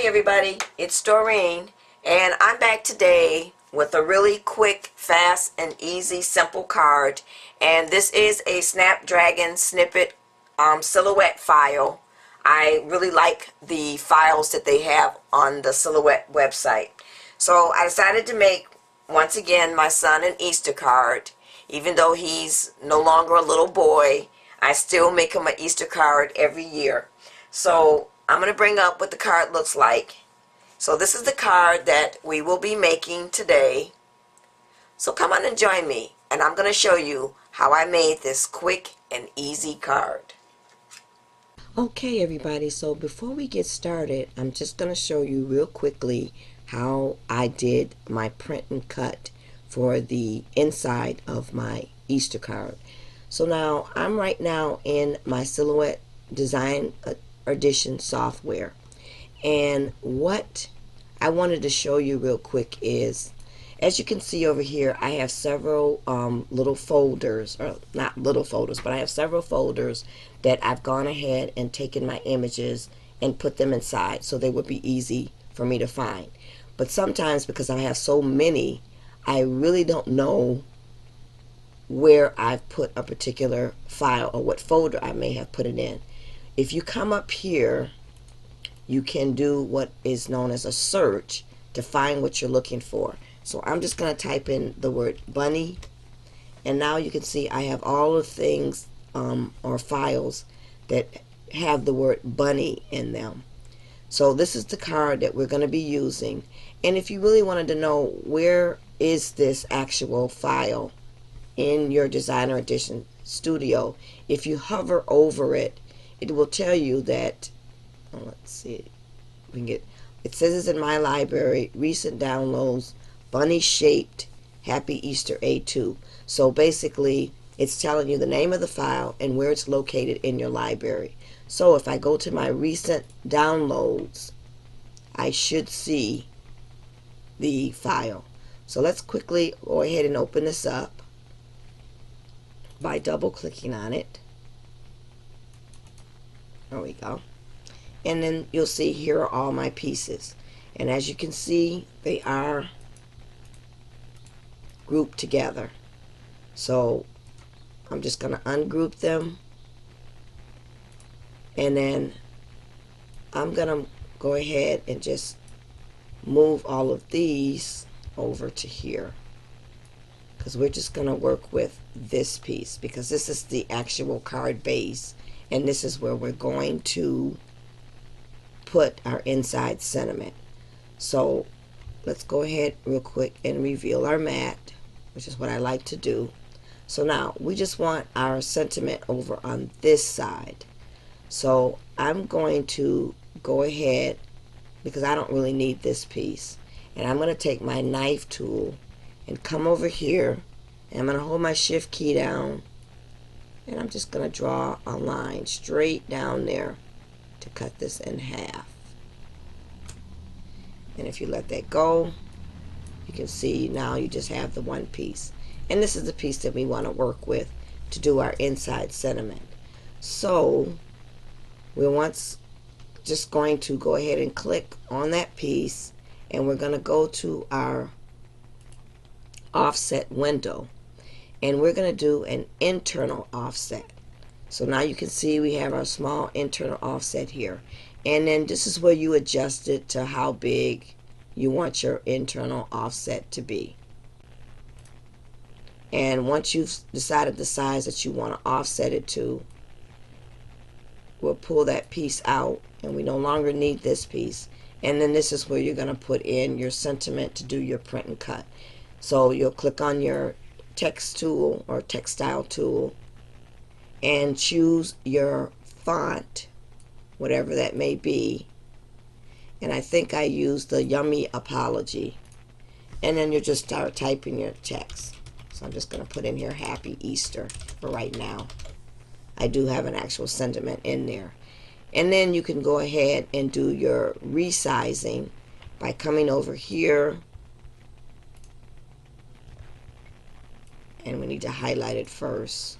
everybody, it's Doreen, and I'm back today with a really quick, fast, and easy, simple card. And this is a Snap Dragon Snippet silhouette file. I really like the files that they have on the Silhouette website. So I decided to make, once again, my son an Easter card. Even though he's no longer a little boy, I still make him an Easter card every year. So I'm going to bring up what the card looks like. So this is the card that we will be making today. So come on and join me, and I'm going to show you how I made this quick and easy card. Okay everybody, so before we get started, I'm just going to show you real quickly how I did my print and cut for the inside of my Easter card. So now I'm right now in my Silhouette Design Edition software, and what I wanted to show you real quick is, as you can see over here, I have several little folders, or not little folders, but I have several folders that I've gone ahead and taken my images and put them inside so they would be easy for me to find. But sometimes, because I have so many, I really don't know where I've put a particular file or what folder I may have put it in. If you come up here, you can do what is known as a search to find what you're looking for. So I'm just going to type in the word bunny, and now you can see I have all the things or files that have the word bunny in them. So this is the card that we're going to be using. And if you really wanted to know where is this actual file in your Designer Edition Studio, if you hover over it, it will tell you that, let's see, we can get, it says it's in my library, recent downloads, bunny shaped Happy Easter A2. So basically it's telling you the name of the file and where it's located in your library. So if I go to my recent downloads, I should see the file. So let's quickly go ahead and open this up by double clicking on it. There we go. And then you'll see here are all my pieces. And as you can see, they are grouped together. So I'm just going to ungroup them. And then I'm going to go ahead and just move all of these over to here, because we're just going to work with this piece, because this is the actual card base, and this is where we're going to put our inside sentiment. So let's go ahead real quick and reveal our mat, which is what I like to do. So now we just want our sentiment over on this side. So I'm going to go ahead, because I don't really need this piece, and I'm going to take my knife tool and come over here, and I'm going to hold my shift key down, and I'm just going to draw a line straight down there to cut this in half. And if you let that go, you can see now you just have the one piece, and this is the piece that we want to work with to do our inside sentiment. So we're just going to go ahead and click on that piece, and we're going to go to our offset window, and we're going to do an internal offset. So now you can see we have our small internal offset here, and then this is where you adjust it to how big you want your internal offset to be. And once you've decided the size that you want to offset it to, we'll pull that piece out, and we no longer need this piece. And then this is where you're going to put in your sentiment to do your print and cut. So you'll click on your text tool or textile tool and choose your font, whatever that may be. And I think I used the Yummy Apology. And then you just start typing your text. So I'm just going to put in here Happy Easter for right now. I do have an actual sentiment in there. And then you can go ahead and do your resizing by coming over here, and we need to highlight it first,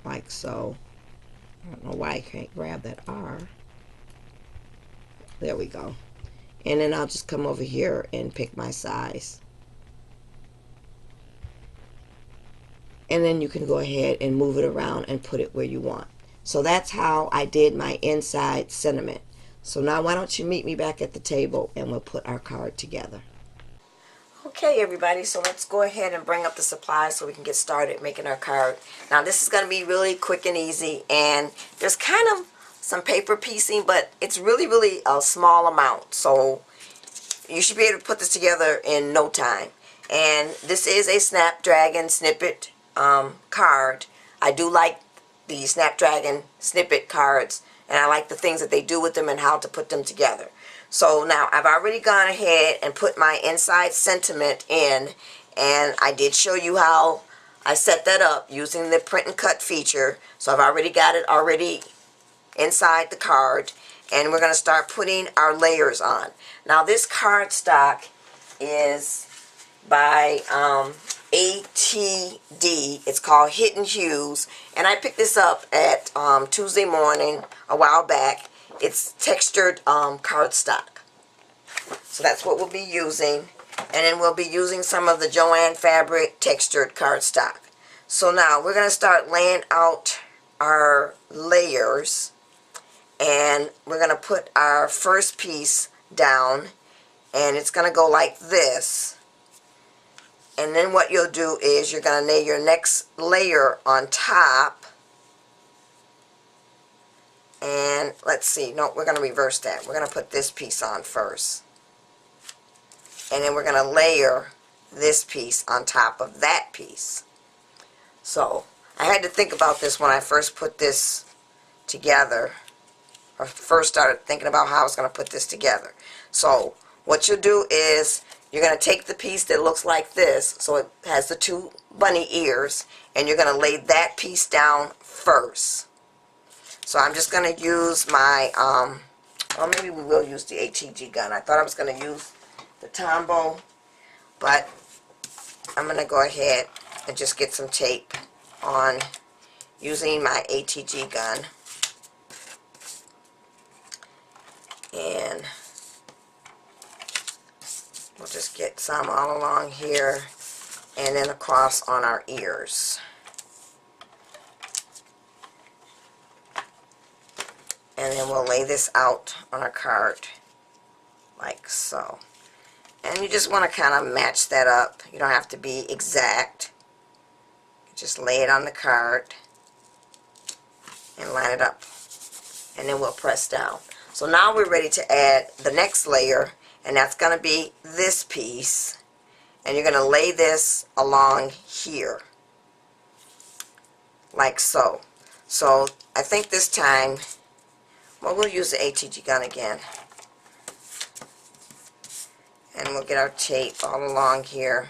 like so. I don't know why I can't grab that R. There we go. And then I'll just come over here and pick my size. And then you can go ahead and move it around and put it where you want. So that's how I did my inside sentiment. So now why don't you meet me back at the table and we'll put our card together. Okay, everybody, so let's go ahead and bring up the supplies so we can get started making our card. Now this is going to be really quick and easy, and there's kind of some paper piecing, but it's really a small amount, so you should be able to put this together in no time. And this is a Snap Dragon Snippet card. I do like the Snap Dragon Snippet cards, and I like the things that they do with them and how to put them together. So now I've already gone ahead and put my inside sentiment in, and I did show you how I set that up using the print and cut feature. So I've already got it inside the card, and we're going to start putting our layers on. Now this cardstock is by ATD. It's called Hidden Hues, and I picked this up at Tuesday morning a while back. It's textured cardstock. So that's what we'll be using. And then we'll be using some of the Joann Fabric textured cardstock. So now we're going to start laying out our layers. And we're going to put our first piece down. And it's going to go like this. And then what you'll do is you're going to lay your next layer on top. And let's see, no, we're going to reverse that. We're going to put this piece on first. And then we're going to layer this piece on top of that piece. So I had to think about this when I first put this together, or first started thinking about how I was going to put this together. So what you'll do is you're going to take the piece that looks like this, so it has the two bunny ears, and you're going to lay that piece down first. So I'm just going to use my, well, maybe we will use the ATG gun. I thought I was going to use the Tombow, but I'm going to go ahead and just get some tape on using my ATG gun. And we'll just get some all along here and then across on our ears. And then we'll lay this out on our card like so. And you just want to kind of match that up. You don't have to be exact. Just lay it on the card and line it up. And then we'll press down. So now we're ready to add the next layer, and that's going to be this piece. And you're going to lay this along here like so. So I think this time, well, we'll use the ATG gun again. And we'll get our tape all along here.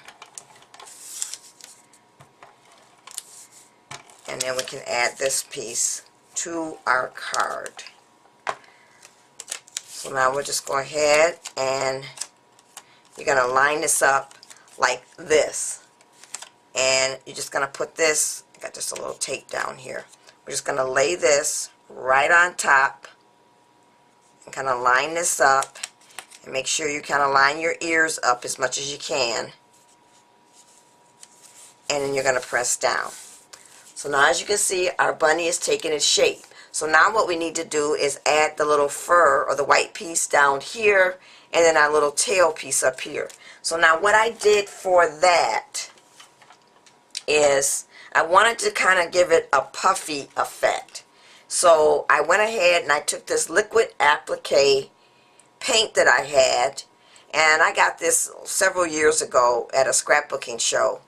And then we can add this piece to our card. So now we'll just go ahead and you're going to line this up like this. And you're just going to put this, I got just a little tape down here. We're just going to lay this right on top. And kind of line this up and make sure you kind of line your ears up as much as you can, and then you're going to press down. So now as you can see, our bunny is taking its shape. So now what we need to do is add the little fur or the white piece down here, and then our little tail piece up here. So now what I did for that is I wanted to kind of give it a puffy effect. So I went ahead and I took this liquid applique paint that I had, and I got this several years ago at a scrapbooking show.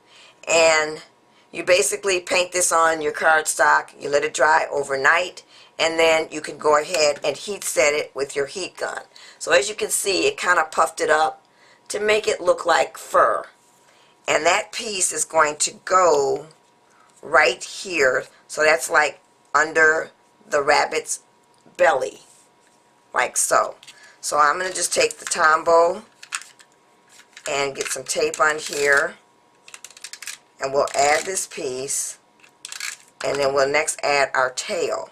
And you basically paint this on your cardstock, you let it dry overnight, and then you can go ahead and heat set it with your heat gun. So as you can see, it kind of puffed it up to make it look like fur. And that piece is going to go right here, so that's like under the rabbit's belly, like so. So I'm going to just take the Tombow and get some tape on here, and we'll add this piece, and then we'll next add our tail.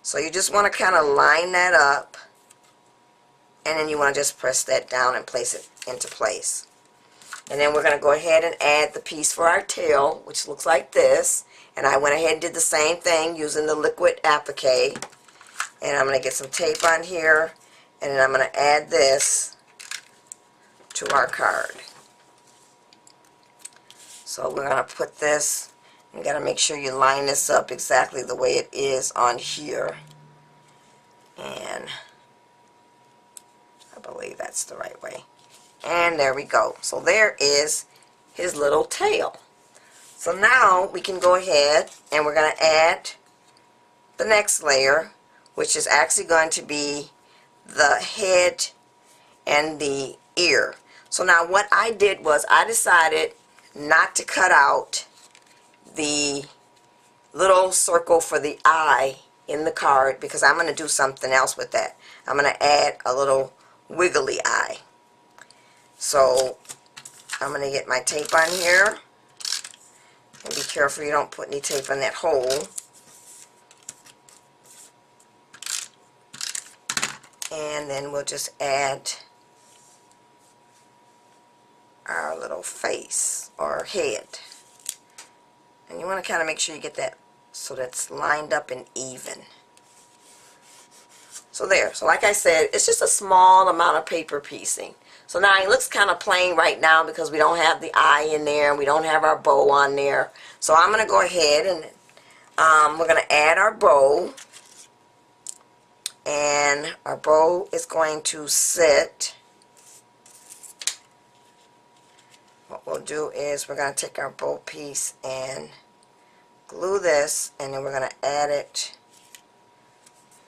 So you just want to kind of line that up, and then you want to just press that down and place it into place. And then we're going to go ahead and add the piece for our tail, which looks like this. And I went ahead and did the same thing using the liquid applique. And I'm going to get some tape on here, and then I'm going to add this to our card. So we're going to put this, you got to make sure you line this up exactly the way it is on here. And I believe that's the right way. And there we go. So there is his little tail. So now we can go ahead and we're going to add the next layer, which is actually going to be the head and the ear. So now what I did was I decided not to cut out the little circle for the eye in the card because I'm going to do something else with that. I'm going to add a little wiggly eye. So I'm going to get my tape on here, and be careful you don't put any tape in that hole. And then we'll just add our little face or head. And you want to kind of make sure you get that so that's lined up and even. So there. So like I said, it's just a small amount of paper piecing. So now it looks kind of plain right now because we don't have the eye in there and we don't have our bow on there. So I'm going to go ahead and we're going to add our bow. And our bow is going to sit. What we'll do is we're going to take our bow piece and glue this, and then we're going to add it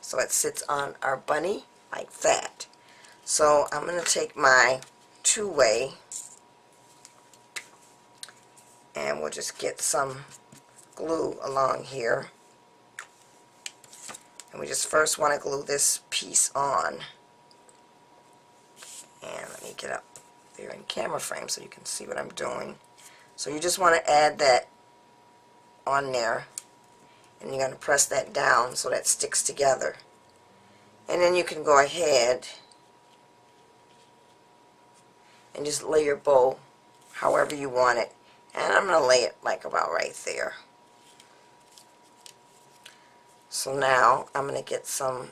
so it sits on our bunny like that. So I'm going to take my two-way and we'll just get some glue along here. And we just first want to glue this piece on. And let me get up there in camera frame so you can see what I'm doing. So you just want to add that on there, and you're going to press that down so that sticks together. And then you can go ahead and just lay your bow however you want it. And I'm going to lay it like about right there. So now I'm going to get some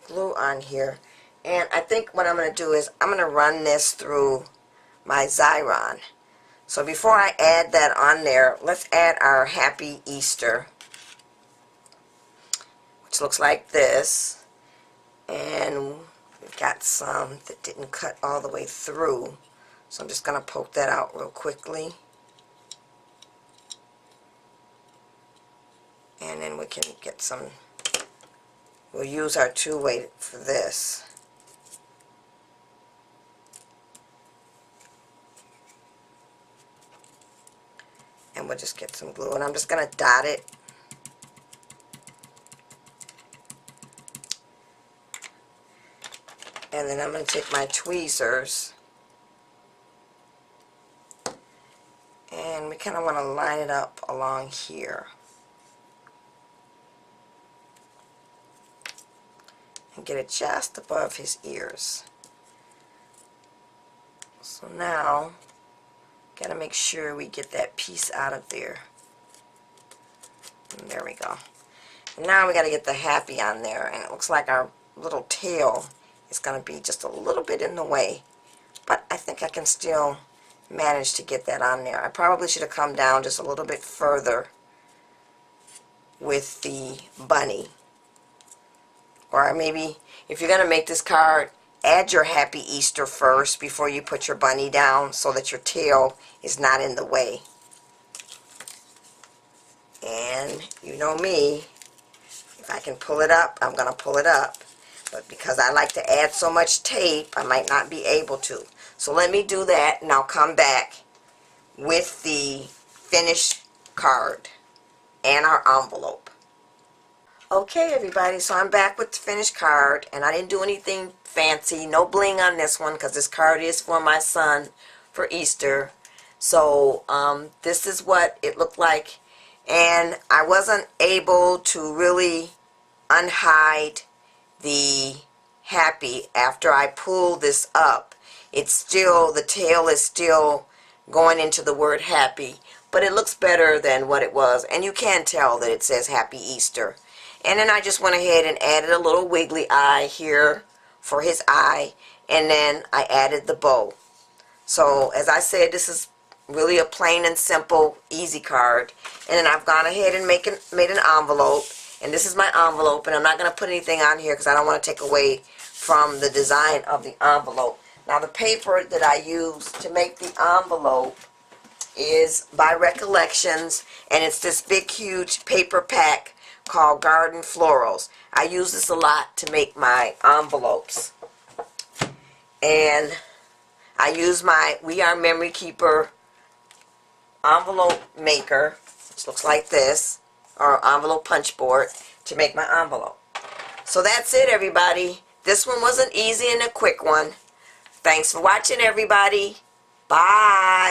glue on here, and I think what I'm going to do is I'm going to run this through my Xyron. So before I add that on there, let's add our Happy Easter, which looks like this. And we've got some that didn't cut all the way through, so I'm just going to poke that out real quickly. And then we can get some, we'll use our two-way for this. And we'll just get some glue, and I'm just going to dot it. And then I'm going to take my tweezers, and we kind of want to line it up along here. And get it just above his ears. So now, gotta make sure we get that piece out of there. And there we go. And now we gotta get the happy on there, and it looks like our little tail is gonna be just a little bit in the way. But I think I can still manage to get that on there. I probably should have come down just a little bit further with the bunny. Or maybe, if you're going to make this card, add your Happy Easter first before you put your bunny down so that your tail is not in the way. And you know me, if I can pull it up, I'm going to pull it up. But because I like to add so much tape, I might not be able to. So let me do that, and I'll come back with the finished card and our envelope. Okay everybody, so I'm back with the finished card, and I didn't do anything fancy, no bling on this one because this card is for my son for Easter. So this is what it looked like and I wasn't able to really unhide the happy after I pull this up. It's still, the tail is still going into the word happy, but it looks better than what it was, and you can tell that it says Happy Easter. And then I just went ahead and added a little wiggly eye here for his eye, and then I added the bow. So as I said, this is really a plain and simple easy card. And then I've gone ahead and made an envelope, and this is my envelope, and I'm not going to put anything on here because I don't want to take away from the design of the envelope. Now the paper that I used to make the envelope is by Recollections, and it's this big huge paper pack called Garden Florals. I use this a lot to make my envelopes. And I use my We Are Memory Keeper envelope maker, which looks like this, or envelope punch board, to make my envelope. So that's it, everybody. This one was an easy and a quick one. Thanks for watching, everybody. Bye.